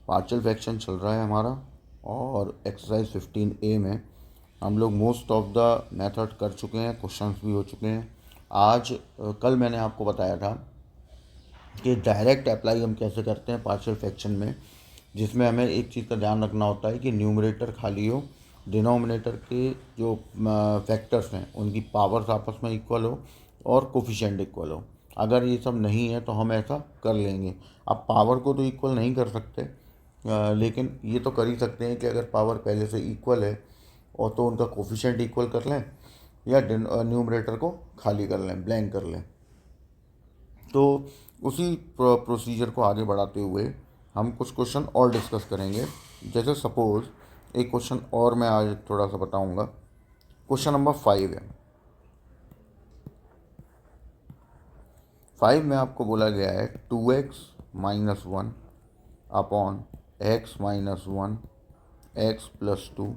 Partial fraction चल रहा है हमारा और एक्सरसाइज 15A में हम लोग मोस्ट ऑफ द मेथड कर चुके हैं, क्वेश्चंस भी हो चुके हैं। आज कल मैंने आपको बताया था कि डायरेक्ट अप्लाई हम कैसे करते हैं पार्शियल फ्रैक्शन में, जिसमें हमें एक चीज़ का ध्यान रखना होता है कि न्यूमरेटर खाली हो, डिनोमिनेटर के जो फैक्टर्स हैं उनकी पावर्स आपस में इक्वल हो और कोफिशिएंट इक्वल हो। अगर ये सब नहीं है तो हम ऐसा कर लेंगे। अब पावर को तो इक्वल नहीं कर सकते, लेकिन ये तो कर ही सकते हैं कि अगर पावर पहले से इक्वल है और तो उनका कोफिशिएंट इक्वल कर लें या न्यूमरेटर को खाली कर लें, ब्लैंक कर लें। तो उसी प्रोसीजर को आगे बढ़ाते हुए हम कुछ क्वेश्चन और डिस्कस करेंगे। जैसे सपोज़ एक क्वेश्चन और मैं आज थोड़ा सा बताऊंगा। क्वेश्चन नंबर 5 है। 5 में आपको बोला गया है 2x minus 1 upon x minus 1 x plus 2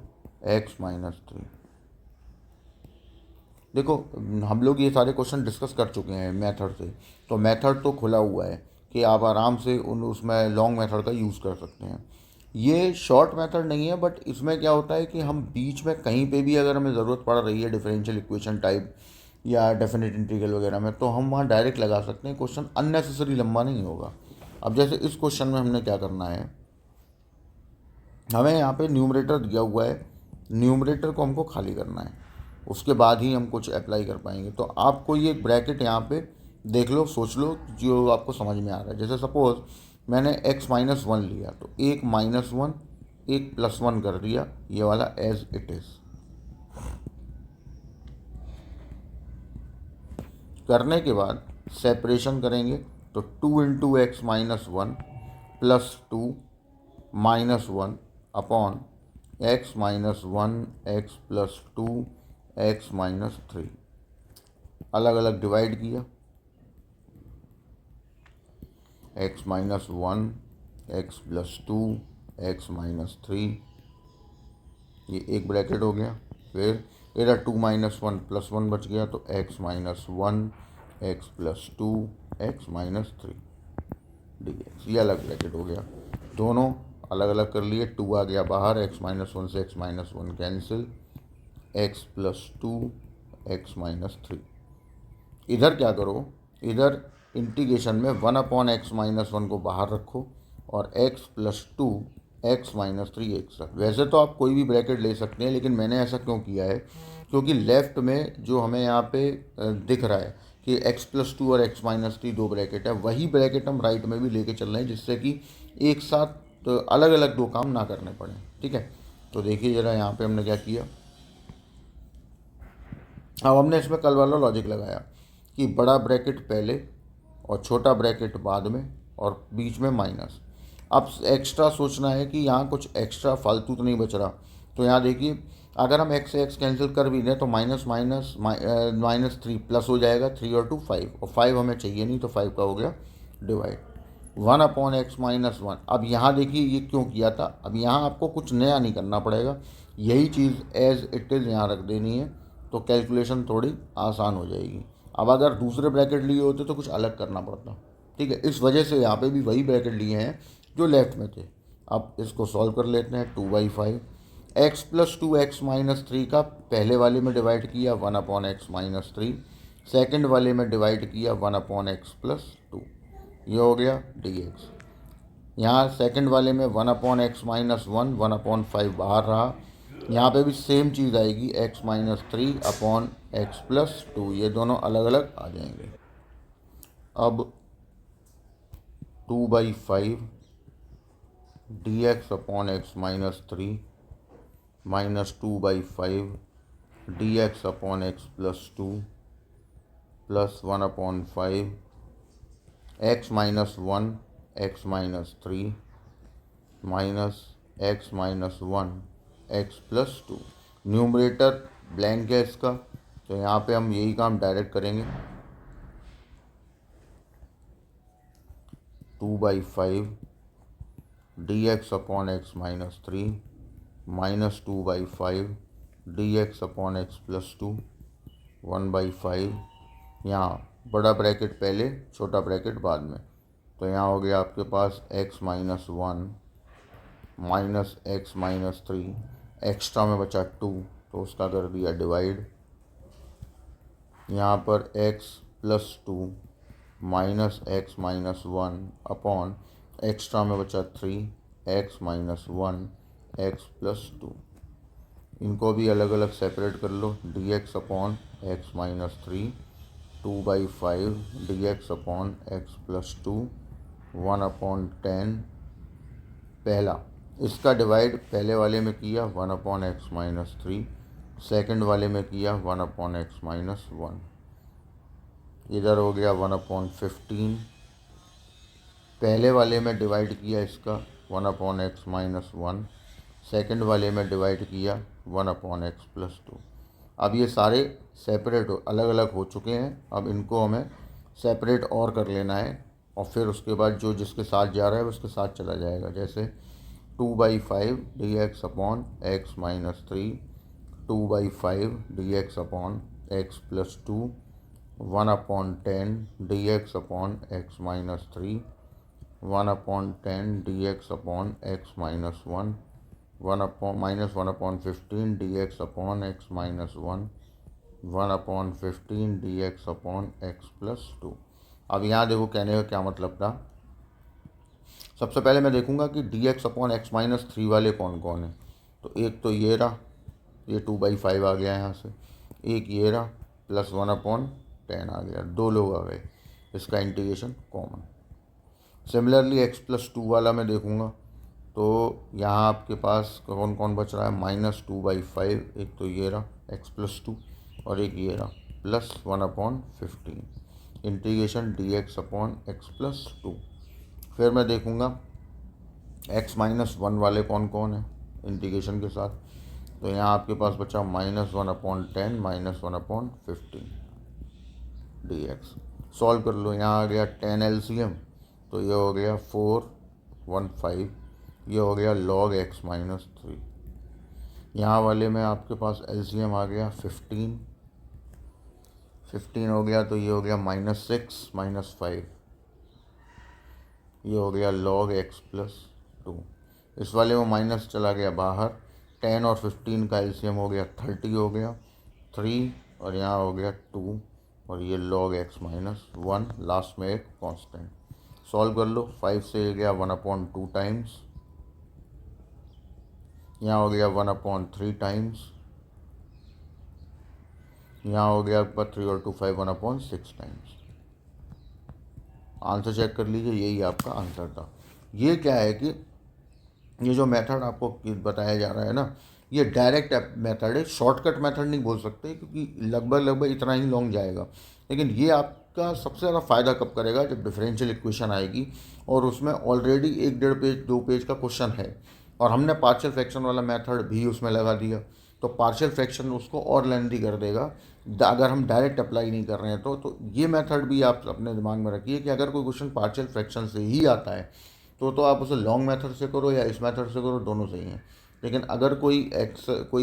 x minus 3। देखो, हम लोग ये सारे क्वेश्चन डिस्कस कर चुके हैं मेथड से, तो मेथड तो खुला हुआ है कि आप आराम से उसमें लॉन्ग मेथड का यूज़ कर सकते हैं। ये शॉर्ट मेथड नहीं है, बट इसमें क्या होता है कि हम बीच में कहीं पे भी अगर हमें ज़रूरत पड़ रही है डिफरेंशियल इक्वेशन टाइप या डेफिनेट इंटीग्रल वगैरह में, तो हम वहाँ डायरेक्ट लगा सकते हैं। क्वेश्चन अननेसेसरी लंबा नहीं होगा। अब जैसे इस क्वेश्चन में हमने क्या करना है, हमें यहाँ पे न्यूमरेटर दिया हुआ है, न्यूमरेटर को हमको खाली करना है, उसके बाद ही हम कुछ अप्लाई कर पाएंगे। तो आपको ये ब्रैकेट यहाँ पे देख लो, सोच लो जो आपको समझ में आ रहा है। जैसे सपोज़ मैंने x माइनस 1 लिया, तो एक माइनस 1 एक प्लस 1 कर दिया, ये वाला एज इट इज़। करने के बाद सेपरेशन करेंगे तो 2 into x minus 1 plus 2 minus 1 upon x minus 1 x plus 2 x minus 3। अलग अलग डिवाइड किया, x minus 1 x plus 2 x minus 3, ये एक ब्रैकेट हो गया। फिर इधर 2 माइनस 1 प्लस 1 बच गया, तो x minus 1 x plus 2 x minus 3 D x, ये अलग ब्रैकेट हो गया। दोनों अलग अलग कर लिए, 2 आ गया बाहर, एक्स माइनस 1 से x minus 1 cancel, x plus 2 x minus 3। इधर क्या करो, इधर इंटीग्रेशन में 1 अपॉन एक्स माइनस 1 को बाहर रखो और एक्स प्लस 2 एक्स माइनस 3 एक साथ। वैसे तो आप कोई भी ब्रैकेट ले सकते हैं, लेकिन मैंने ऐसा क्यों किया है, क्योंकि लेफ्ट में जो हमें यहाँ पे दिख रहा है कि x प्लस 2 और x माइनस 3 दो ब्रैकेट है, वही ब्रैकेट हम राइट में भी लेके चल रहे हैं, जिससे कि एक साथ तो अलग अलग दो काम ना करने पड़े। ठीक है, तो देखिए ज़रा यहाँ पे हमने क्या किया। अब हमने इसमें कल वाला लॉजिक लगाया कि बड़ा ब्रैकेट पहले और छोटा ब्रैकेट बाद में और बीच में माइनस। अब एक्स्ट्रा सोचना है कि यहाँ कुछ एक्स्ट्रा फालतू तो नहीं बच रहा। तो यहाँ देखिए, अगर हम एक्स से एक्स कैंसिल कर भी दें तो माइनस माइनस माइनस 3 प्लस हो जाएगा, 3 और 2 5, और 5 हमें चाहिए नहीं, तो 5 का हो गया डिवाइड। 1 upon x minus 1। अब यहाँ देखिए ये क्यों किया था, अब यहाँ आपको कुछ नया नहीं करना पड़ेगा, यही चीज़ एज इट इज़ यहाँ रख देनी है, तो कैलकुलेशन थोड़ी आसान हो जाएगी। अब अगर दूसरे ब्रैकेट लिए होते तो कुछ अलग करना पड़ता। ठीक है, इस वजह से यहाँ पे भी वही ब्रैकेट लिए हैं जो लेफ्ट में थे। अब इसको सॉल्व कर लेते हैं। 2/5 एक्स प्लस 2 एक्स माइनस 3 का पहले वाले में डिवाइड किया 1 अपॉन एक्स माइनस 3, सेकेंड वाले में डिवाइड किया 1 अपॉन एक्स प्लस 2, ये हो गया डी एक्स। यहाँ सेकेंड वाले में 1 अपॉन एक्स माइनस 1 1 अपॉन 5 बाहर रहा, यहाँ पे भी सेम चीज़ आएगी, x minus 3 upon x plus 2, ये दोनों अलग अलग आ जाएंगे। अब 2/5 d x upon x minus 3 minus 2/5 d x upon x plus 2 plus 1 upon 5 x minus 1 x minus 3 minus x minus 1 x plus 2। Numerator blank है इसका, तो यहाँ पे हम यही काम डायरेक्ट करेंगे। 2/5 d x upon x minus 3 minus 2/5 d x upon x plus 2 1/5। यहाँ बड़ा ब्रैकेट पहले छोटा ब्रैकेट बाद में, तो यहाँ हो गया आपके पास x minus 1 minus x minus three, extra में बचा 2 तो उसका कर दिया डिवाइड। यहाँ पर x plus 2 minus x minus 1 upon extra में बचा 3 एक्स माइनस 1 एक्स प्लस 2। इनको भी अलग अलग सेपरेट कर लो। D x upon x minus 3 2/5 d x upon x plus 2 1/10। पहला इसका डिवाइड पहले वाले में किया 1/x माइनस 3, सेकेंड वाले में किया 1/x माइनस 1। इधर हो गया 1/15। पहले वाले में डिवाइड किया इसका 1/x माइनस 1, सेकेंड वाले में डिवाइड किया 1/x प्लस 2। अब ये सारे सेपरेट अलग अलग हो चुके हैं। अब इनको हमें सेपरेट और कर लेना है और फिर उसके बाद जो जिसके साथ जा रहा है उसके साथ चला जाएगा। जैसे 2/5 d x upon x minus 3, 2/5 d x upon x plus 2, 1/10 D x upon x minus 3, 1/10 D x upon x minus 1, 1/15 D x upon x minus 1, 1/15 D x upon x plus 2। अब यहाँ देखो कहने का क्या मतलब था। सबसे पहले मैं देखूंगा कि D x upon x minus 3 वाले कौन कौन है। तो एक तो ये रहा, ये 2/5 आ गया यहाँ से। एक ये रहा प्लस 1/10 आ गया, 2 लोग आ गए, इसका integration common. Similarly x plus 2 वाला मैं देखूंगा तो यहाँ आपके पास कौन कौन बच रहा है। -2/5, एक तो ये रहा एक्स प्लस 2 और एक ये रहा plus 1/15 integration D x upon x plus 2। फिर मैं देखूंगा x माइनस 1 वाले कौन कौन है इंटीग्रेशन के साथ। तो यहाँ आपके पास बचा -1/10 -1/15 डी एक्स। सॉल्व कर लो, यहाँ आ गया 10 एलसीएम तो ये हो गया 415, ये हो गया log x माइनस 3। यहाँ वाले में आपके पास एलसीएम आ गया 15 हो गया तो ये हो गया -6 -5, ये हो गया log x प्लस 2। इस वाले में माइनस चला गया बाहर, 10 और 15 का एलसीएम हो गया 30 हो गया 3 और यहाँ हो गया 2 और ये log x माइनस 1, लास्ट में एक कांस्टेंट। सॉल्व कर लो, 5 से ये गया 1/2 टाइम्स, यहाँ हो गया 1/3 टाइम्स, यहाँ हो गया आपका 3 और 2 5 1/6 टाइम्स। आंसर चेक कर लीजिए, यही आपका आंसर था। ये क्या है कि ये जो मेथड आपको बताया जा रहा है ना, ये डायरेक्ट मेथड है, शॉर्टकट मेथड नहीं बोल सकते क्योंकि लगभग इतना ही लॉन्ग जाएगा। लेकिन ये आपका सबसे ज़्यादा फ़ायदा कब करेगा, जब डिफरेंशियल इक्वेशन आएगी और उसमें ऑलरेडी 1 1.5 पेज 2 पेज का क्वेश्चन है और हमने पार्शियल फ्रैक्शन वाला मेथड भी उसमें लगा दिया, तो पार्शियल फ्रैक्शन उसको और लेंथी कर देगा अगर हम डायरेक्ट अप्लाई नहीं कर रहे हैं। तो ये मेथड भी आप अपने दिमाग में रखिए कि अगर कोई क्वेश्चन पार्शियल फ्रैक्शन से ही आता है तो आप उसे लॉन्ग मेथड से करो या इस मेथड से करो, दोनों सही हैं। लेकिन अगर कोई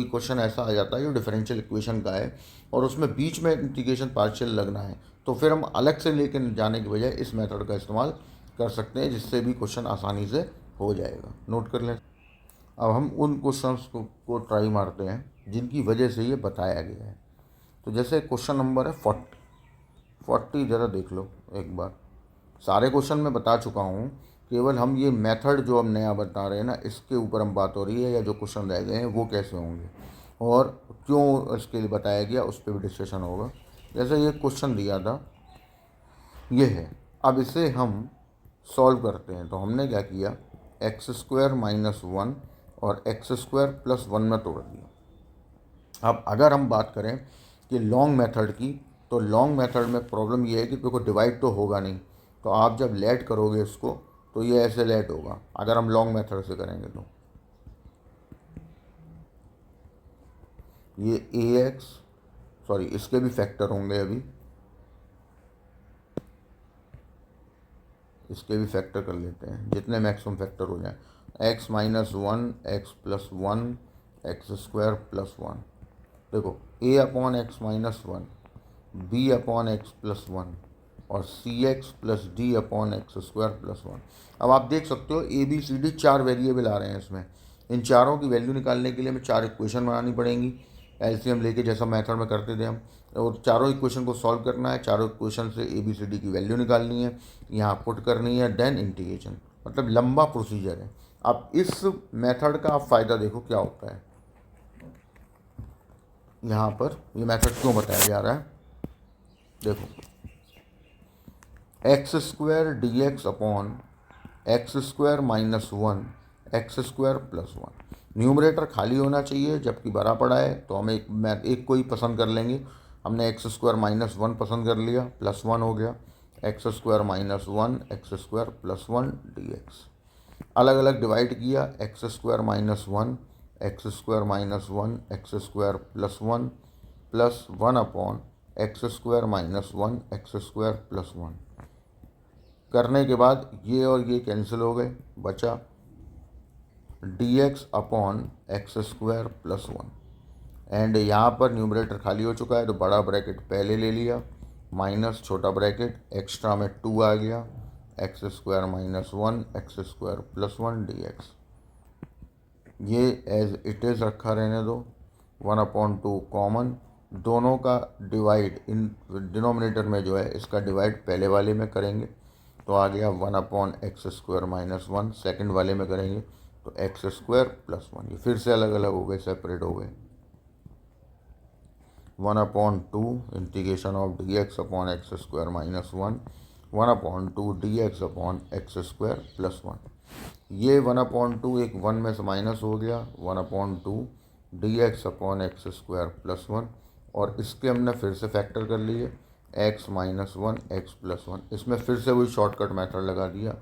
क्वेश्चन ऐसा आ जाता है जो डिफरेंशियल इक्वेशन का है और उसमें बीच में इंटीग्रेशन पार्शियल लगना है, तो फिर हम अलग से लेकर जाने के बजाय इस मेथड का इस्तेमाल कर सकते हैं, जिससे भी क्वेश्चन आसानी से हो जाएगा। नोट कर लें। अब हम उन क्वेश्चंस को ट्राई मारते हैं जिनकी वजह से ये बताया गया है। तो जैसे क्वेश्चन नंबर है 40 ज़रा देख लो एक बार। सारे क्वेश्चन मैं बता चुका हूँ, केवल हम ये मेथड जो हम नया बता रहे हैं ना, इसके ऊपर हम बात हो रही है, या जो क्वेश्चन रह गए हैं वो कैसे होंगे और क्यों इसके लिए बताया गया उस पर भी डिस्कशन होगा। जैसे ये क्वेश्चन दिया था, ये है, अब इसे हम सॉल्व करते हैं। तो हमने क्या किया, x² - 1 और x² + 1 में तोड़ दिया। अब अगर हम बात करें कि लॉन्ग मेथड की, तो लॉन्ग मेथड में प्रॉब्लम ये है कि देखो डिवाइड तो होगा नहीं, तो आप जब लेट करोगे इसको तो ये ऐसे लेट होगा अगर हम लॉन्ग मेथड से करेंगे। तो ये इसके भी फैक्टर होंगे, अभी इसके भी फैक्टर कर लेते हैं जितने मैक्सिमम फैक्टर हो जाए। x - 1 x + 1 x² + 1। देखो a/x - 1 b/x + 1 और c x plus d upon x square plus 1। अब आप देख सकते हो a b c d 4 variable आ रहे हैं इसमें। इन चारों की वैल्यू निकालने के लिए हमें 4 इक्वेशन बनानी पड़ेंगी एलसीएम लेके, जैसा मेथड में करते थे हम। और चारों इक्वेशन को सॉल्व करना है, चारों इक्वेशन से ए बी सी डी की वैल्यू निकालनी है, यहाँ पुट करनी है, देन इंटीग्रेशन। मतलब लंबा प्रोसीजर है। अब इस मेथड का आप फ़ायदा देखो क्या होता है। यहाँ पर ये मेथड क्यों बताया जा रहा है, देखो x square D x upon x square minus 1 x square plus 1। Numerator खाली होना चाहिए, जबकि भरा पड़ा है तो हम एक को ही पसंद कर लेंगे। हमने एक्स स्क्वायर माइनस 1 पसंद कर लिया, प्लस 1 हो गया, x square minus 1 x square plus 1 D x. अलग अलग डिवाइड किया, x square minus 1 x square minus 1 x square plus 1 upon x square minus 1 x square plus 1। करने के बाद ये और ये कैंसिल हो गए, बचा D x upon x square plus 1। And यहाँ पर न्यूमरेटर खाली हो चुका है तो बड़ा ब्रैकेट पहले ले लिया, माइनस छोटा ब्रैकेट, एक्स्ट्रा में 2 आ गया, x square minus 1 x square plus 1 D x. ये एज इट इज़ रखा रहने दो, 1/2 कॉमन, दोनों का डिवाइड इन डिनोमिनेटर में जो है इसका डिवाइड पहले वाले में करेंगे तो आ गया 1/x स्क्वायर माइनस 1। सेकेंड वाले में करेंगे तो एक्स स्क्वायर प्लस 1। ये फिर से अलग अलग हो गए, सेपरेट हो गए। 1/2 integration of D x upon x square minus 1 1/2 D x upon x square plus 1। ये 1/2 एक 1 में से माइनस हो गया, 1/2 D x upon x square plus 1। और इसके हमने फिर से फैक्टर कर लिए, एक्स माइनस 1 एक्स प्लस 1। इसमें फिर से वही शॉर्टकट मेथड लगा दिया।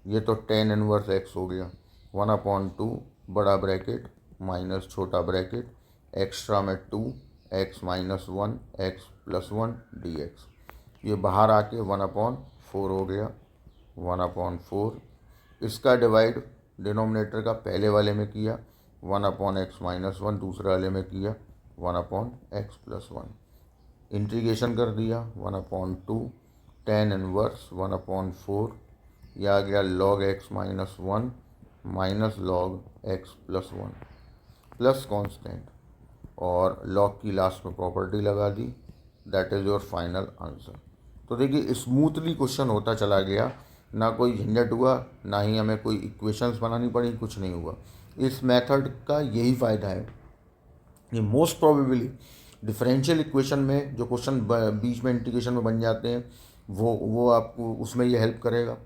ये तो tan इनवर्स एक्स हो गया, 1/2 बड़ा ब्रैकेट माइनस छोटा ब्रैकेट, एक्स्ट्रा में 2 x minus 1 x plus 1 D x. ये बाहर आके 1/4 हो गया, 1/4। इसका डिवाइड डिनोमिनेटर का पहले वाले में किया, 1/x माइनस 1, दूसरे वाले में किया 1/x प्लस 1। इंटीग्रेशन कर दिया, 1/2 tan इनवर्स 1/4, यह आ गया log x minus 1 minus log x plus 1 plus constant, और log की लास्ट में प्रॉपर्टी लगा दी, that is your final answer. तो देखिए स्मूथली क्वेश्चन होता चला गया, ना कोई झंझट हुआ, ना ही हमें कोई इक्वेशंस बनानी पड़ी, कुछ नहीं हुआ। इस मेथड का यही फ़ायदा है। ये मोस्ट प्रोबेबली डिफरेंशियल इक्वेशन में जो क्वेश्चन बीच में इंटीग्रेशन में बन जाते हैं वो आपको उसमें ये हेल्प करेगा।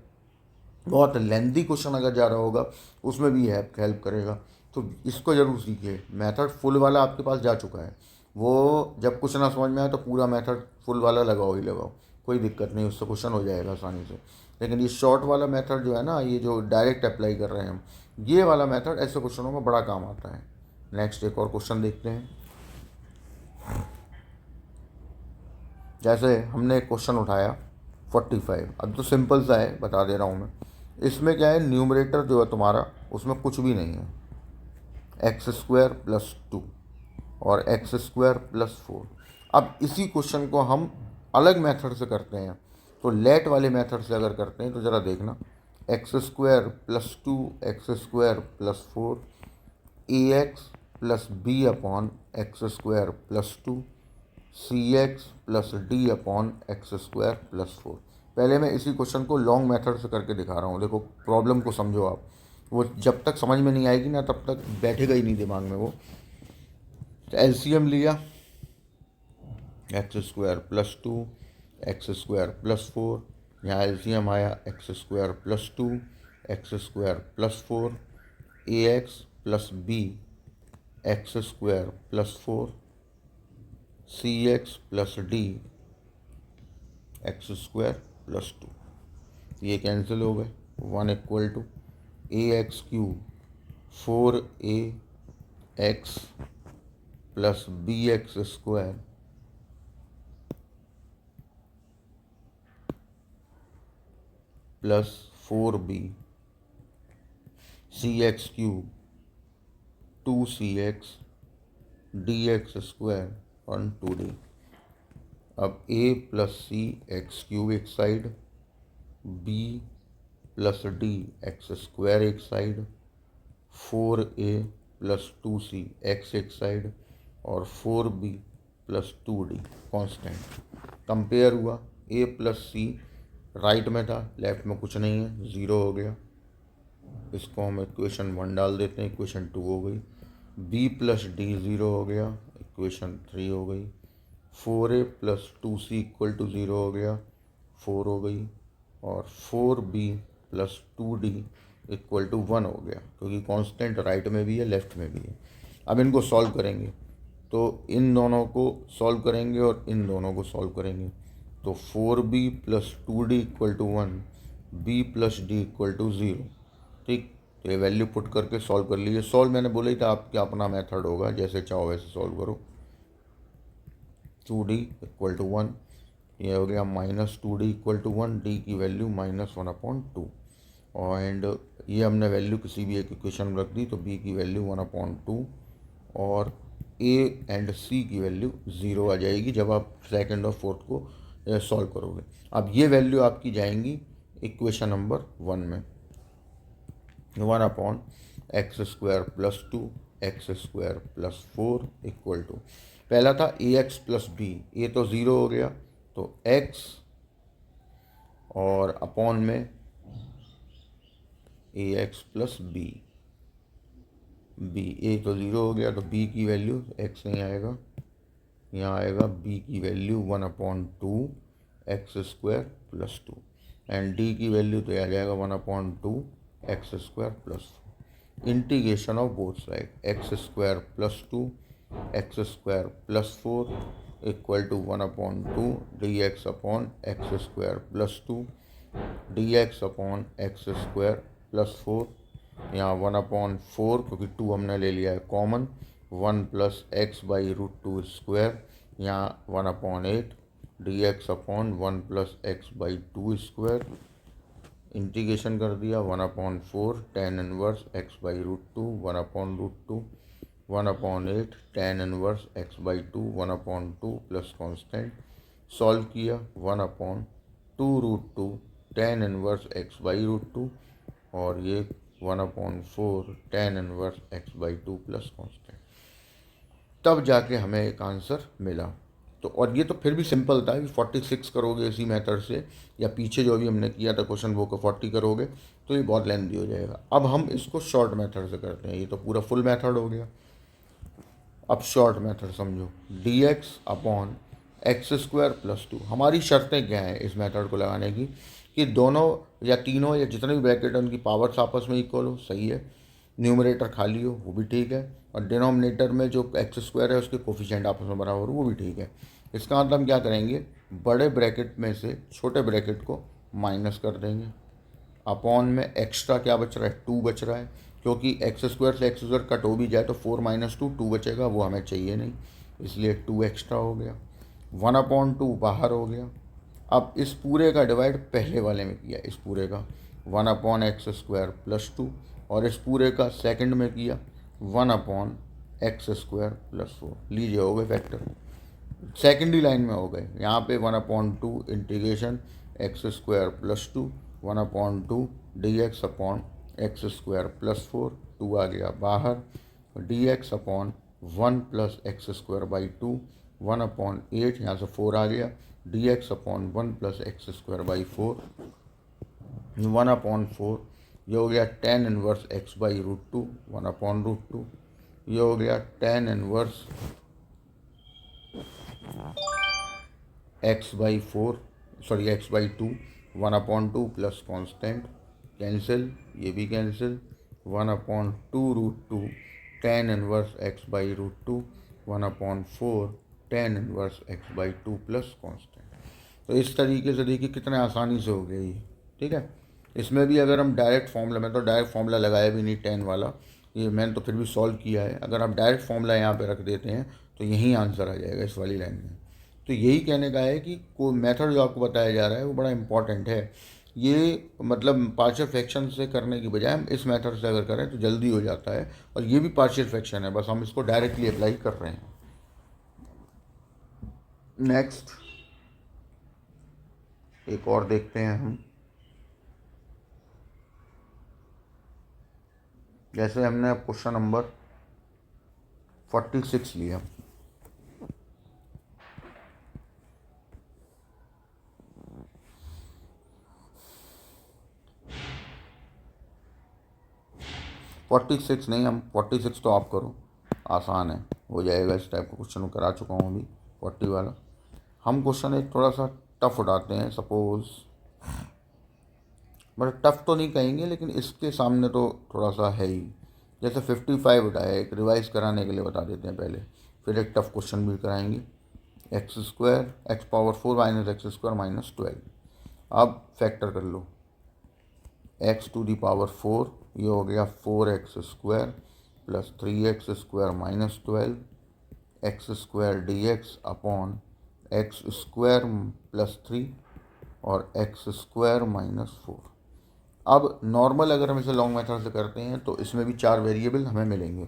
बहुत लेंथी क्वेश्चन अगर जा रहा होगा उसमें भी हेल्प करेगा। तो इसको ज़रूर सीखिए। मेथड फुल वाला आपके पास जा चुका है, वो जब कुछ ना समझ में आए तो पूरा मेथड फुल वाला लगाओ ही लगाओ, कोई दिक्कत नहीं, उससे क्वेश्चन हो जाएगा आसानी से। लेकिन ये शॉर्ट वाला मेथड जो है ना, ये जो डायरेक्ट अप्लाई कर रहे हैं हम, ये वाला मेथड ऐसे क्वेश्चनों में बड़ा काम आता है। नेक्स्ट एक और क्वेश्चन देखते हैं। जैसे हमने एक क्वेश्चन उठाया 45, अब तो सिंपल सा है, बता दे रहा हूँ मैं। इसमें क्या है, न्यूमरेटर जो है तुम्हारा उसमें कुछ भी नहीं है, एक्स स्क्वायर प्लस 2 और एक्स स्क्वायर प्लस 4। अब इसी क्वेश्चन को हम अलग मेथड से करते हैं, तो लेट वाले मेथड से अगर करते हैं तो ज़रा देखना, x square plus 2 x square plus 4 a x plus b upon x square plus 2 c x plus d upon x square plus 4। पहले मैं इसी क्वेश्चन को लॉन्ग मेथड से करके दिखा रहा हूँ। देखो प्रॉब्लम को समझो आप, वो जब तक समझ में नहीं आएगी ना तब तक बैठेगा ही नहीं दिमाग में वो। एलसीएम लिया, x square plus 2 x square plus 4, यहाँ एलसीएम आया x square plus 2 x square plus 4 a x plus b x square plus 4 c x plus d x square plus 2। ये कैंसिल हो गए, 1 equal to a x cube 4a x plus b x square plus 4b c x cube 2c x d x square और 2d। अब a plus C x cube एक side, b plus d x square एक side, 4a plus 2c x एक side और 4b plus 2d constant. Compare हुआ, a plus c right में था, left में कुछ नहीं है, ज़ीरो हो गया। इसको हम इक्वेशन 1 डाल देते हैं, इक्वेशन 2 हो गई। b प्लस डी ज़ीरो हो गया, इक्वेशन 3 हो गई। 4a plus 2c equal to zero हो गया, 4 हो गई। और 4b plus 2d equal to 1 हो गया, क्योंकि कांस्टेंट राइट में भी है लेफ्ट में भी है। अब इनको सॉल्व करेंगे, तो इन दोनों को सॉल्व करेंगे और इन दोनों को सॉल्व करेंगे। तो 4b plus 2d equal to 1, b plus d equal to 0। ठीक, तो ये वैल्यू पुट करके सॉल्व कर लीजिए। सॉल्व मैंने बोला ही था, आपका अपना मेथड होगा, जैसे चाहो वैसे सॉल्व करो। 2d इक्वल टू 1, ये हो गया minus 2d equal to 1, d की वैल्यू -1/2। और एंड ये हमने वैल्यू किसी भी एक इक्वेशन में रख दी, तो b की वैल्यू 1/2 और a एंड c की वैल्यू 0 आ जाएगी जब आप सेकंड और फोर्थ को सॉल्व करोगे। अब ये वैल्यू आपकी जाएंगी इक्वेशन नंबर 1 में, 1/x² plus 2 x² plus 4 equal to, पहला था ax प्लस बी, ए तो ज़ीरो हो गया तो x और अपॉन में ax प्लस बी, ए तो ज़ीरो हो गया तो b की वैल्यू, x नहीं आएगा, यहाँ आएगा b की value 1/2 x² plus 2 and d की वैल्यू तो आ जाएगा 1/2 x² plus 4। Integration of both side, x² plus 2 x² plus 4 equal to 1/2 dx upon x² plus 2 dx upon x² plus 4। यहाँ 1/4 क्योंकि 2 हमने ले लिया है कॉमन, 1 प्लस x/√2 स्क्वायर, यहाँ 1/8 dx upon 1 plus x/2 square. Integration कर दिया, 1/4 tan inverse x/√2 1/√2, 1/8 tan inverse x/2 1/2 plus constant. Solve किया, 1/2√2 tan इनवर्स x/√2 और ये 1/4 tan inverse x/2 plus constant. तब जाके हमें एक आंसर मिला। तो और ये तो फिर भी सिंपल था कि 46 करोगे इसी मेथड से, या पीछे जो भी हमने किया था क्वेश्चन वो को 40 करोगे तो ये बहुत लेंथी हो जाएगा। अब हम इसको शॉर्ट मेथड से करते हैं, ये तो पूरा फुल मेथड हो गया। अब शॉर्ट मेथड समझो, dx अपॉन x² प्लस 2। हमारी शर्तें क्या हैं इस मेथड को लगाने की, कि दोनों या तीनों या जितने भी ब्रैकेट हैं उनकी पावर्स आपस में इक्वल हो, सही है, न्यूमरेटर खाली हो, वो भी ठीक है, और डिनोमिनेटर में जो x² है उसके कोफिशिएंट आपस में बराबर हो, वो भी ठीक है। इसका मतलब हम क्या करेंगे, बड़े ब्रैकेट में से छोटे ब्रैकेट को माइनस कर देंगे, अपॉन में एक्स्ट्रा क्या बच रहा है, 2 बच रहा है, क्योंकि x² से x² कट हो भी जाए तो 4 - 2 बचेगा, वो हमें चाहिए नहीं, इसलिए 2 एक्स्ट्रा हो गया, 1/2 बाहर हो गया। अब इस पूरे का डिवाइड पहले वाले में किया, इस पूरे का 1/x² प्लस 2, और इस पूरे का सेकंड में किया 1/x² प्लस 4। लीजिए हो गए फैक्टर, सेकेंडरी लाइन में हो गए। यहाँ पे 1/2 integration x² plus 2 1/2 dx upon x² plus 4, 2 आ गया बाहर, dx अपॉन 1 प्लस x²/2 1/8, यहाँ से 4 आ गया, dx अपॉन 1 प्लस x²/4 1/4, ये हो गया tan इनवर्स x/√2 1/√2, ये हो गया tan inverse x/2 1/2 plus constant, cancel, ये भी cancel, 1/2√2 tan inverse x/√2 1/4 tan inverse x/2 plus constant. तो इस तरीके से देखिए कितने आसानी से हो गया ये, ठीक है। इसमें भी अगर हम डायरेक्ट फॉर्मूला, मैं तो डायरेक्ट फॉर्मूला लगाया भी नहीं tan वाला, ये मैंने तो फिर भी सॉल्व किया है। अगर आप डायरेक्ट फॉर्मूला यहाँ पे रख देते हैं तो यही आंसर आ जाएगा इस वाली लाइन में। तो यही कहने का है कि कोई मेथड जो आपको बताया जा रहा है वो बड़ा इंपॉर्टेंट है। ये मतलब पार्शियल फ्रैक्शन से करने की बजाय हम इस मेथड से अगर करें तो जल्दी हो जाता है, और ये भी पार्शियल फ्रैक्शन है, बस हम इसको डायरेक्टली अप्लाई कर रहे हैं। नेक्स्ट एक और देखते हैं हम। जैसे हमने अब क्वेश्चन नंबर 46 लिया। फोर्टी सिक्स नहीं, हम 46 तो आप करो, आसान है, हो जाएगा। इस टाइप का क्वेश्चन करा चुका हूँ अभी 40 वाला। हम क्वेश्चन एक थोड़ा सा टफ उठाते हैं, सपोज, बट टफ तो नहीं कहेंगे, लेकिन इसके सामने तो थोड़ा सा है ही। जैसे 55 उठाया, एक रिवाइज कराने के लिए बता देते हैं पहले, फिर एक टफ क्वेश्चन भी कराएंगे। X square x power 4 minus x square minus 12। अब फैक्टर कर लो, एक्स टू दी पावर 4, ये हो गया 4x square plus 3x square minus 12, x square D x upon x square plus 3 और एक्स स्क्वायर माइनस 4। अब normal अगर हम इसे लॉन्ग मेथड से करते हैं तो इसमें भी 4 वेरिएबल हमें मिलेंगे,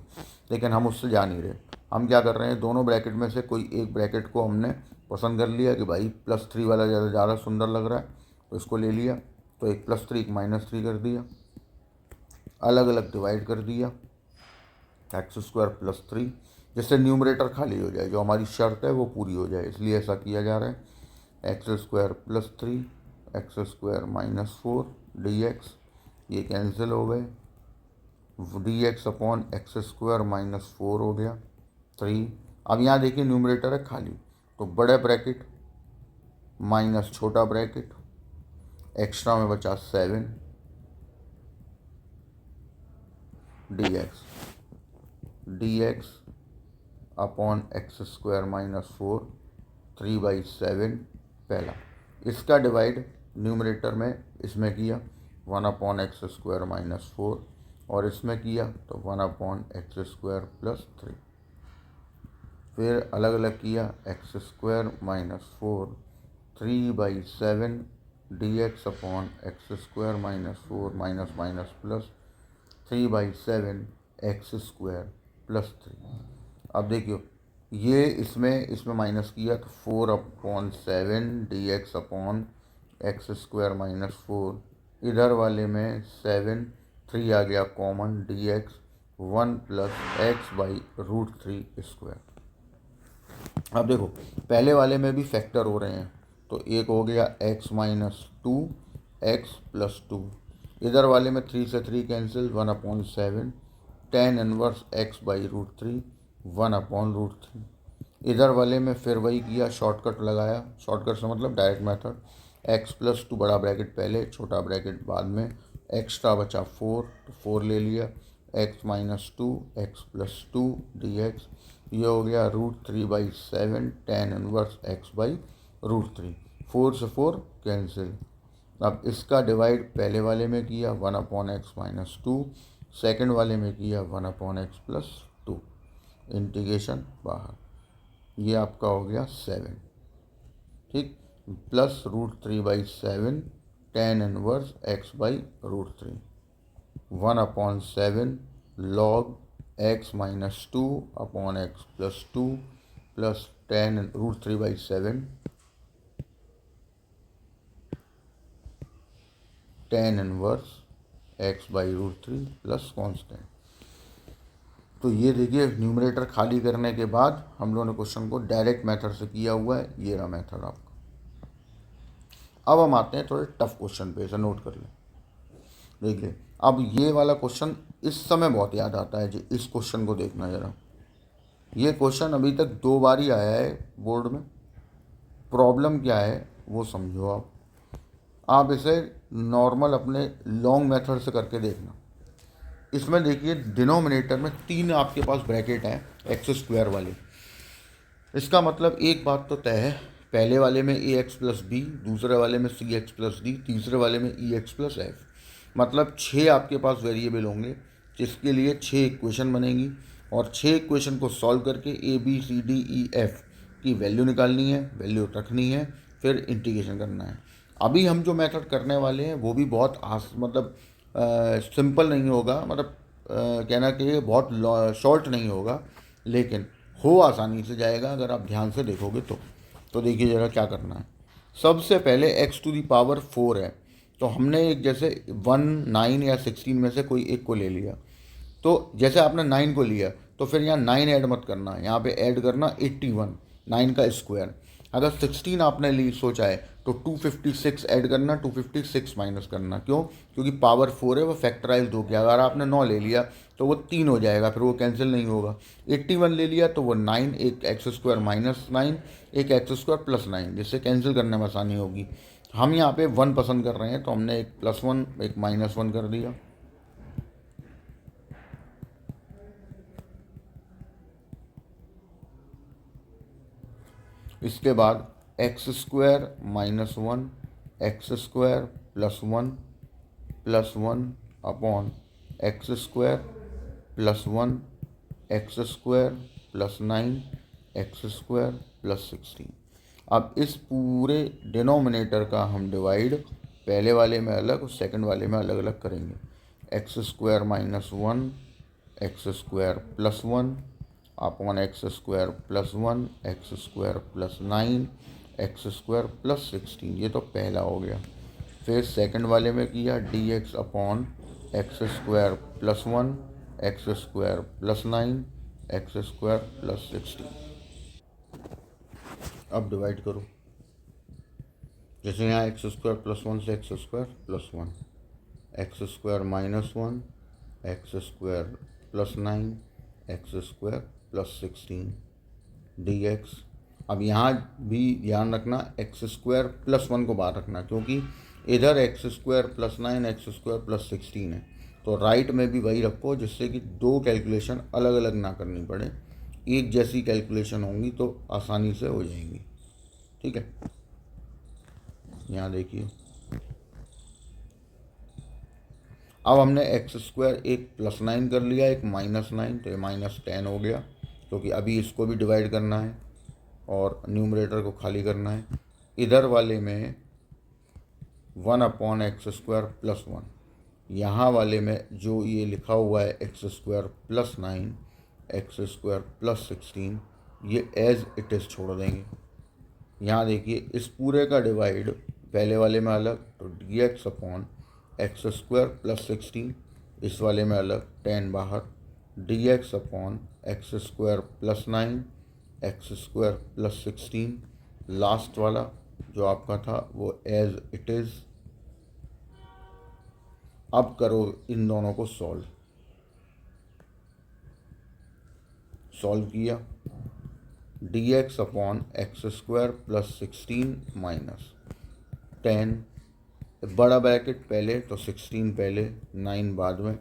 लेकिन हम उससे जा नहीं रहे। हम क्या कर रहे हैं, दोनों ब्रैकेट में से कोई एक ब्रैकेट को हमने पसंद कर लिया कि भाई +3 वाला ज़्यादा सुंदर लग रहा है, तो इसको ले लिया। तो एक +3 एक -3 कर दिया, अलग अलग डिवाइड कर दिया, एक्स स्क्वायर प्लस 3, जिससे न्यूमरेटर खाली हो जाए, जो हमारी शर्त है वो पूरी हो जाए, इसलिए ऐसा किया जा रहा है। X square plus 3 x square minus 4 D x, ये कैंसिल हो गए, D x upon x square minus 4 हो गया 3। अब यहाँ देखिए न्यूमरेटर है खाली, तो बड़े ब्रैकेट माइनस छोटा ब्रैकेट, एक्स्ट्रा में बचा 7 D x upon x square minus 4 3/7 पहला। इसका डिवाइड न्यूमरेटर में इसमें किया 1/x स्क्वायर माइनस 4, और इसमें किया तो 1/x स्क्वायर प्लस 3। फिर अलग अलग किया, x square minus 4 3/7 D x upon x square minus 4 minus minus plus 3/7 x square plus 3। अब देखियो, ये इसमें माइनस किया तो 4/7 D x upon x square minus 4, इधर वाले में 7 3 आ गया common, D x 1 plus x by √3 square. अब देखो पहले वाले में भी फैक्टर हो रहे हैं, तो एक हो गया x माइनस 2 एक्स प्लस 2, इधर वाले में 3 से 3 cancel, 1/7 tan inverse x by √3 1/√3। इधर वाले में फिर वही किया, शॉर्टकट लगाया, शॉर्टकट से मतलब डायरेक्ट मेथड, x प्लस 2 बड़ा ब्रैकेट पहले, छोटा ब्रैकेट बाद में, एक्स्ट्रा बचा 4 तो 4 ले लिया, x minus 2 x plus 2 D x, ये हो गया √3/7 tan इनवर्स x बाई √3, 4 से 4 कैंसिल। अब इसका डिवाइड पहले वाले में किया 1/x माइनस 2, सेकेंड वाले में किया 1/x प्लस 2, इंटीग्रेशन बाहर, ये आपका हो गया 7, ठीक, plus √3/7 tan inverse x by √3, 1/7 log x minus 2 upon x plus 2 plus tan √3/7 tan inverse x by √3 plus constant. तो ये देखिए न्यूमरेटर खाली करने के बाद हम लोगों ने क्वेश्चन को डायरेक्ट मेथड से किया हुआ है, ये रहा मेथड आपका। अब हम आते हैं थोड़े टफ क्वेश्चन पे, इसे नोट कर लें। देखिए अब ये वाला क्वेश्चन इस समय बहुत याद आता है जी, इस क्वेश्चन को देखना ज़रा। ये क्वेश्चन अभी तक 2 बार ही आया है बोर्ड में। प्रॉब्लम क्या है वो समझो आप इसे नॉर्मल अपने लॉन्ग मेथड से करके देखना। इसमें देखिए डिनोमिनेटर में 3 आपके पास ब्रैकेट हैं एक्स स्क्वायर वाले। इसका मतलब एक बात तो तय है, पहले वाले में ax प्लस बी, दूसरे वाले में cx प्लस डी, तीसरे वाले में ex प्लस एफ, मतलब 6 आपके पास वेरिएबल होंगे, जिसके लिए 6 इक्वेशन बनेंगी, और 6 इक्वेशन को सॉल्व करके a b c d e f की वैल्यू निकालनी है, वैल्यू रखनी है, फिर इंटीग्रेशन करना है। अभी हम जो मेथड करने वाले हैं वो भी बहुत मतलब सिंपल नहीं होगा, मतलब कहना कि बहुत शॉर्ट नहीं होगा, लेकिन हो आसानी से जाएगा अगर आप ध्यान से देखोगे तो। देखिए ज़रा क्या करना है। सबसे पहले एक्स टू दी पावर 4 है, तो हमने एक जैसे 1, 9 या 16 में से कोई एक को ले लिया। तो जैसे आपने 9 को लिया तो फिर यहाँ 9 ऐड मत करना, यहाँ पे ऐड करना 81, 9 का स्क्वायर। अगर 16 आपने ली सोचा है तो 256 ऐड करना, 256 माइनस करना। क्यों? क्योंकि पावर 4 है, वो फैक्टराइज हो गया। अगर आपने 9 ले लिया तो वो 3 हो जाएगा, फिर वो कैंसिल नहीं होगा। 81 ले लिया तो वो 9, एक एक्स स्क्वायर माइनस 9, एक एक्स स्क्वायर प्लस 9, जिससे कैंसिल करने में आसानी होगी। हम यहाँ पे 1 पसंद कर रहे हैं तो हमने एक +1 एक -1 कर दिया। इसके बाद x square -1 x square +1 upon x square +1 x square +9 x square +16। अब इस पूरे डिनोमिनेटर का हम डिवाइड पहले वाले में अलग और सेकंड वाले में अलग अलग करेंगे। X square -1 x square +1 upon x square +1 x square +9 x square +16। ये तो पहला हो गया। फिर सेकंड वाले में किया dx upon x square +1 x square +9 x square +16। अब डिवाइड करो। जैसे यहाँ एक्स स्क्वायर +1 से x square +1, x square -1 x square +9 x square +16 dx। अब यहाँ भी ध्यान रखना एक्स स्क्वायर +1 को बाहर रखना, क्योंकि इधर एक्स स्क्वायर +9 एक्स स्क्वायर +16 है, तो राइट में भी वही रखो, जिससे कि दो कैलकुलेशन अलग अलग ना करनी पड़े, एक जैसी कैलकुलेशन होंगी तो आसानी से हो जाएंगी। ठीक है, यहाँ देखिए अब हमने एक्स स्क्वायर एक +9 कर लिया, एक -9, तो ये -10 हो गया, क्योंकि अभी इसको भी डिवाइड करना है और न्यूमरेटर को खाली करना है। इधर वाले में 1 अपॉन एक्स स्क्वायर +1, यहाँ वाले में जो ये लिखा हुआ है एक्स स्क्वायर +9 एक्स स्क्वायर +16, ये एज इट इज़ छोड़ देंगे। यहाँ देखिए इस पूरे का डिवाइड पहले वाले में अलग, तो dx अपॉन एक्स स्क्वायर +16, इस वाले में अलग 10 बाहर, dx upon x square +9 x square +16, last वाला जो आपका था वो एज इट इज़। अब करो इन दोनों को सॉल्व किया, dx अपॉन एक्स स्क्वायर +16 -10, बड़ा ब्रैकेट पहले तो 16 पहले 9 बाद में,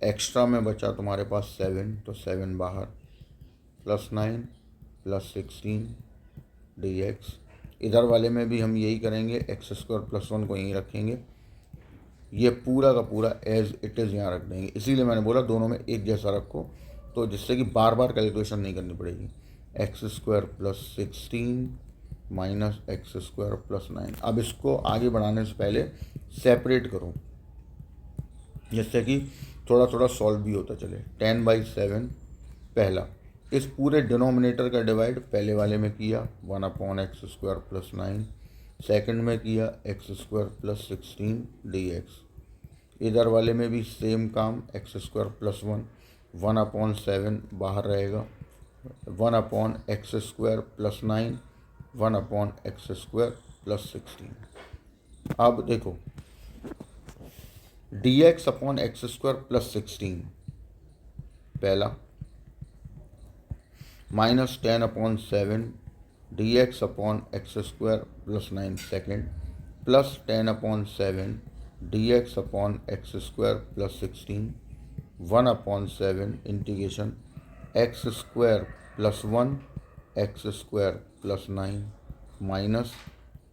एक्स्ट्रा में बचा तुम्हारे पास 7, तो 7 बाहर, +9 +16 dx। इधर वाले में भी हम यही करेंगे, एक्स स्क्वायर +1 को यहीं रखेंगे, ये पूरा का पूरा एज इट इज़ यहाँ रख देंगे। इसीलिए मैंने बोला दोनों में एक जैसा रखो, तो जिससे कि बार बार कैलकुलेशन नहीं करनी पड़ेगी। X square +16 minus x square +9। अब इसको आगे बढ़ाने से पहले सेपरेट करो, जिससे कि थोड़ा थोड़ा सॉल्व भी होता चले। 10/7 पहला, इस पूरे डिनोमिनेटर का डिवाइड पहले वाले में किया 1 अपॉन एक्स स्क्वायर +9, सेकंड में किया एक्स स्क्वायर +16 dx। इधर वाले में भी सेम काम, एक्स स्क्वायर +1 1 अपॉन 7 बाहर रहेगा, 1 upon x square +9 1 upon x square +16। अब देखो dx अपॉन एक्स स्क्वायर +16 पहला, -10 upon 7 dx upon x square +9 second, +10 upon 7 dx upon x square +16, 1 upon 7 integration x square +1 x square +9 minus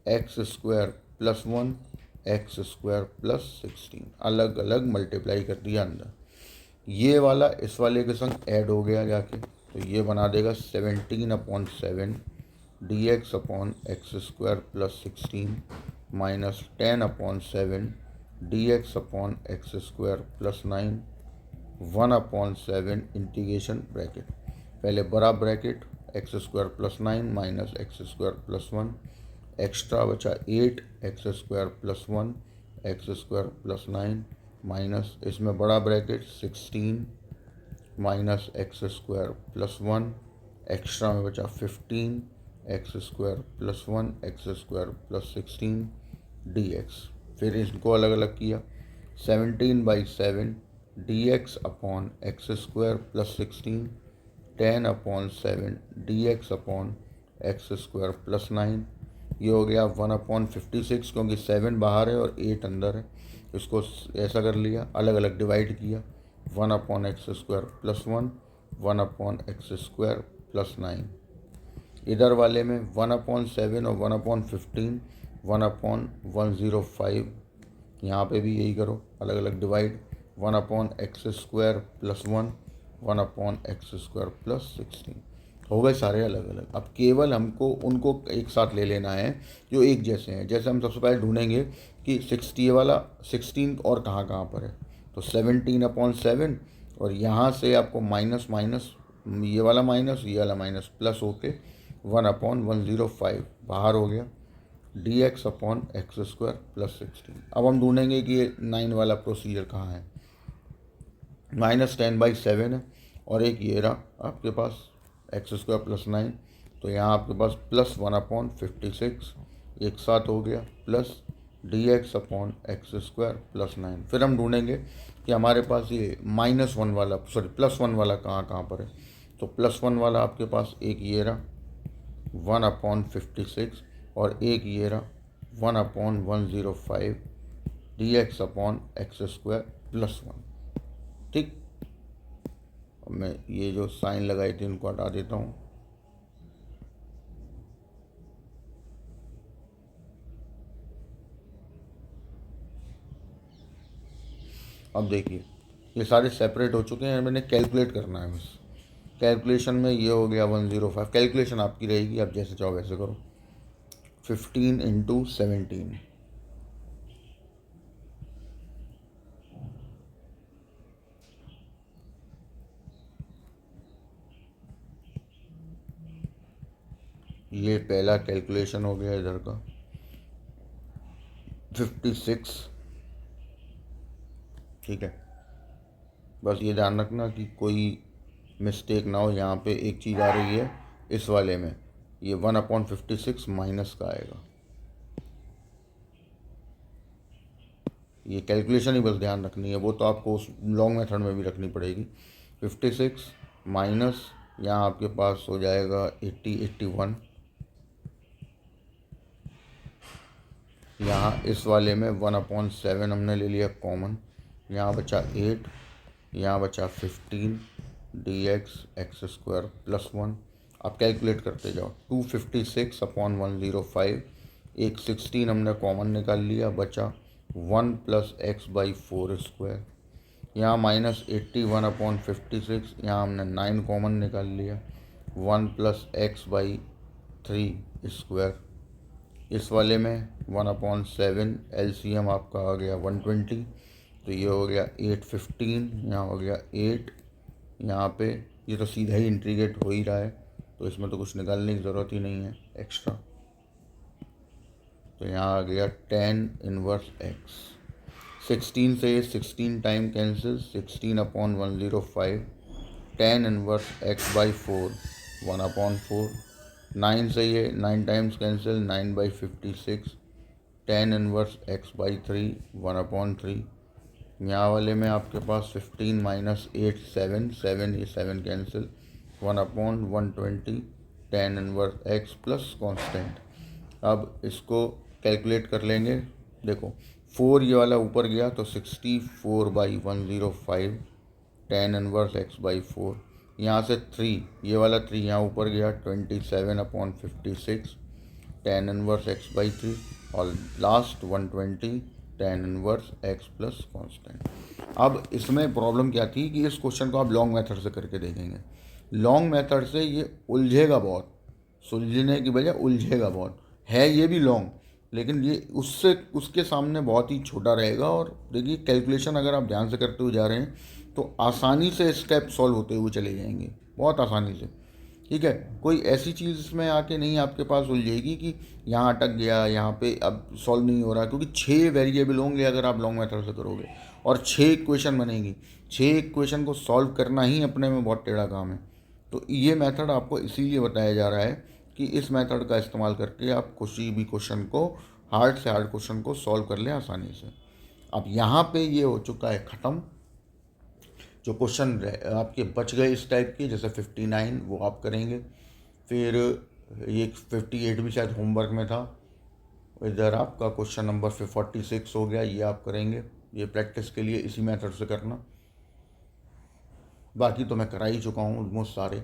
x square +1 x square +16, अलग अलग multiply कर दिया अंदर। ये वाला इस वाले के संग ऐड हो गया जाके, तो ये बना देगा 17 upon 7 dx upon x square +16 minus 10 upon 7 dx upon x square +9, 1 upon 7 integration bracket, पहले बड़ा bracket x square +9 minus x square +1, extra बचा 8 x square plus 1 x square plus 9 minus इसमें बड़ा bracket 16 minus x square plus 1 extra में बचा 15 x square plus 1 x square plus 16 D x. फिर इसको अलग अलग किया 17/7 D x upon x square plus 16 10/7 D x upon x square plus 9। ये हो गया 1/56 क्योंकि 7 बाहर है और 8 अंदर है, इसको ऐसा कर लिया, अलग अलग डिवाइड किया 1/x square plus 1 1/x square plus 9। इधर वाले में 1/7 और 1/15 1/105, यहाँ पे भी यही करो, अलग अलग divide 1/x square plus 1 1/x square plus 16। हो गए सारे अलग अलग। अब केवल हमको उनको एक साथ ले लेना है जो एक जैसे हैं। जैसे हम सबसे पहले ढूंढेंगे कि 60 वाला 16 और कहाँ कहाँ पर है, तो 17/7 और यहाँ से आपको माइनस माइनस ये वाला माइनस प्लस होके 1/105 बाहर हो गया D x upon x square plus 16। अब हम ढूंढेंगे कि ये 9 वाला प्रोसीजर कहाँ है। -10/7 है और एक ये रहा आपके पास एक्स स्क्वायर प्लस 9, तो यहाँ आपके पास प्लस 1/56 एक साथ हो गया plus d x upon x square plus 9। फिर हम ढूंढेंगे कि हमारे पास ये -1 वाला प्लस 1 वाला कहाँ कहाँ पर है, तो प्लस 1 वाला आपके पास एक ये रहा 1/56 और एक ये रहा 1/105 D x upon x square plus 1। ठीक, मैं ये जो साइन लगाई थी उनको हटा देता हूँ। अब देखिए ये सारे सेपरेट हो चुके हैं, मैंने कैलकुलेट करना है बस। कैलकुलेशन में ये हो गया 105, कैलकुलेशन आपकी रहेगी, आप जैसे चाहो वैसे करो। 15 × 17 ये पहला कैलकुलेशन हो गया इधर का 56। ठीक है, बस ये ध्यान रखना कि कोई मिस्टेक ना हो। यहाँ पे एक चीज़ आ रही है इस वाले में, ये 1/56 माइनस का आएगा। ये कैलकुलेशन ही बस ध्यान रखनी है, वो तो आपको उस लॉन्ग मेथड में भी रखनी पड़ेगी। 56 माइनस यहाँ आपके पास हो जाएगा 81। यहाँ इस वाले में 1/7 हमने ले लिया कॉमन, यहाँ बचा 8, यहाँ बचा 15 डी एक्स स्क्वायर प्लस 1। आप कैलकुलेट करते जाओ 256/105, एक 16 हमने कॉमन निकाल लिया, बचा 1 + x/4 स्क्वायर। यहाँ -81/56, यहाँ हमने 9 कॉमन निकाल लिया 1 + x/3 स्क्वायर। इस वाले में 1/7 एलसीएम आपका आ गया 120, तो ये हो गया 815, यहाँ हो गया 8, यहाँ पे ये तो सीधा ही इंटीग्रेट हो ही रहा है, तो इसमें तो कुछ निकालने की ज़रूरत ही नहीं है एक्स्ट्रा। तो यहाँ आ गया 10⁻x। 16 से 16 टाइम कैंसिल, 16/105, 10⁻x/4 1/4। 9 से ये 9 टाइम्स कैंसिल, 9/56, 10⁻x/3 1/3। यहाँ वाले में आपके पास 15 - 8 7 ये 7 कैंसिल, 1/120, 10⁻x प्लस कांस्टेंट। अब इसको कैलकुलेट कर लेंगे। देखो 4 ये वाला ऊपर गया तो 64/105, 10⁻x/4। यहाँ से 3 ये वाला 3 यहाँ ऊपर गया 27/56, 10⁻x/3 और लास्ट 120, 10⁻x प्लस कांस्टेंट। अब इसमें प्रॉब्लम क्या थी कि इस क्वेश्चन को आप लॉन्ग मेथड से करके देखेंगे। लॉन्ग मेथड से ये उलझेगा बहुत, सुलझने की बजाय उलझेगा बहुत, है ये भी लॉन्ग, लेकिन ये उसके सामने बहुत ही छोटा रहेगा। और देखिए कैलकुलेशन अगर आप ध्यान से करते हुए जा रहे हैं तो आसानी से स्टेप सॉल्व होते हुए चले जाएंगे, बहुत आसानी से। ठीक है। कोई ऐसी चीज़ इसमें आके नहीं आपके पास उलझेगी कि यहाँ अटक गया, यहाँ पे अब सॉल्व नहीं हो रहा, क्योंकि 6 वेरिएबल होंगे अगर आप लॉन्ग मेथड से करोगे और 6 इक्वेशन बनेगी। 6 इक्वेशन को सॉल्व करना ही अपने में बहुत टेढ़ा काम है। तो ये मेथड आपको इसीलिए बताया जा रहा है कि इस मेथड का इस्तेमाल करके आप किसी भी क्वेश्चन को, हार्ड से हार्ड क्वेश्चन को सॉल्व कर लें आसानी से। अब यहाँ पे ये हो चुका है ख़त्म। जो क्वेश्चन आपके बच गए इस टाइप के, जैसे 59 वो आप करेंगे, फिर ये 58 भी शायद होमवर्क में था, इधर आपका क्वेश्चन नंबर 46 हो गया, ये आप करेंगे। ये प्रैक्टिस के लिए इसी मेथड से करना। बाकी तो मैं करा ही चुका हूँ ऑलमोस्ट सारे।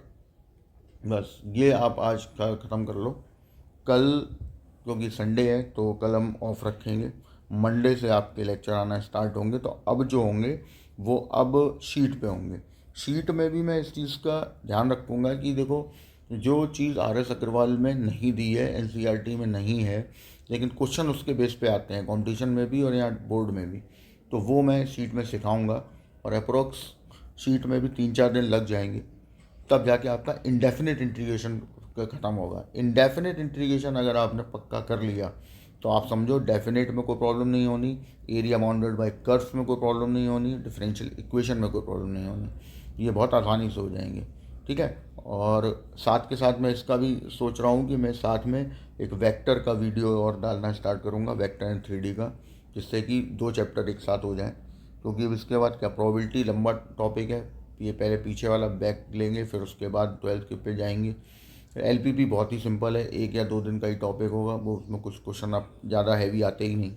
बस ये आप आज का ख़त्म कर लो। कल क्योंकि संडे है तो कल हम ऑफ रखेंगे। मंडे से आपके लेक्चर आना स्टार्ट होंगे, तो अब जो होंगे वो अब शीट पे होंगे। शीट में भी मैं इस चीज़ का ध्यान रखूँगा कि देखो, जो चीज़ RS अग्रवाल में नहीं दी है, NCERT में नहीं है, लेकिन क्वेश्चन उसके बेस पे आते हैं कंपटीशन में भी और यहाँ बोर्ड में भी, तो वो मैं शीट में सिखाऊंगा। और अप्रोक्स शीट में भी 3-4 दिन लग जाएंगे, तब जाके आपका इंडेफिनिट इंटीग्रेशन का ख़त्म होगा। इंडेफिनिट इंटीग्रेशन अगर आपने पक्का कर लिया तो आप समझो डेफिनेट में कोई प्रॉब्लम नहीं होनी, एरिया बाउंडेड बाय कर्व्स में कोई प्रॉब्लम नहीं होनी, डिफरेंशियल इक्वेशन में कोई प्रॉब्लम नहीं होनी। ये बहुत आसानी से हो जाएंगे, ठीक है। और साथ के साथ मैं इसका भी सोच रहा हूँ कि मैं साथ में एक वेक्टर का वीडियो और डालना स्टार्ट करूँगा, वेक्टर एंड 3D का, जिससे कि 2 चैप्टर एक साथ हो जाएँ। क्योंकि अब इसके बाद क्या, प्रोबेबिलिटी लंबा टॉपिक है, ये पहले पीछे वाला बैक लेंगे, फिर उसके बाद 12th के पे जाएंगे। LPP बहुत ही सिंपल है, 1 या 2 दिन का ही टॉपिक होगा वो, उसमें कुछ क्वेश्चन आप ज़्यादा हैवी आते ही नहीं,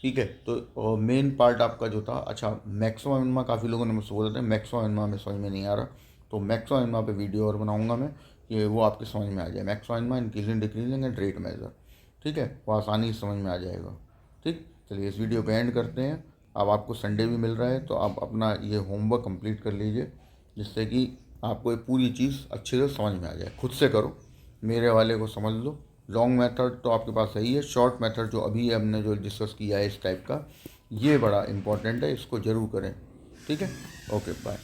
ठीक है। तो मेन पार्ट आपका जो था, अच्छा मैक्सिमम मिनिमा, काफ़ी लोगों ने मुझसे बोला था मैक्सिमम मिनिमा में समझ में नहीं आ रहा, तो मैक्सिमम मिनिमा पे वीडियो और बनाऊंगा मैं कि वो आपके समझ में आ जाए। Maximum minima, increasing decreasing and rate measure, ठीक है, वो आसानी से समझ में आ जाएगा। ठीक, चलिए इस वीडियो को एंड करते हैं। अब आपको संडे भी मिल रहा है तो आप अपना ये होमवर्क कंप्लीट कर लीजिए, जिससे कि आपको ये पूरी चीज़ अच्छे से समझ में आ जाए। खुद से करो, मेरे वाले को समझ लो। लॉन्ग मेथड तो आपके पास सही है, शॉर्ट मेथड जो अभी हमने जो डिस्कस किया है इस टाइप का, ये बड़ा इंपॉर्टेंट है, इसको ज़रूर करें, ठीक है। Okay, bye.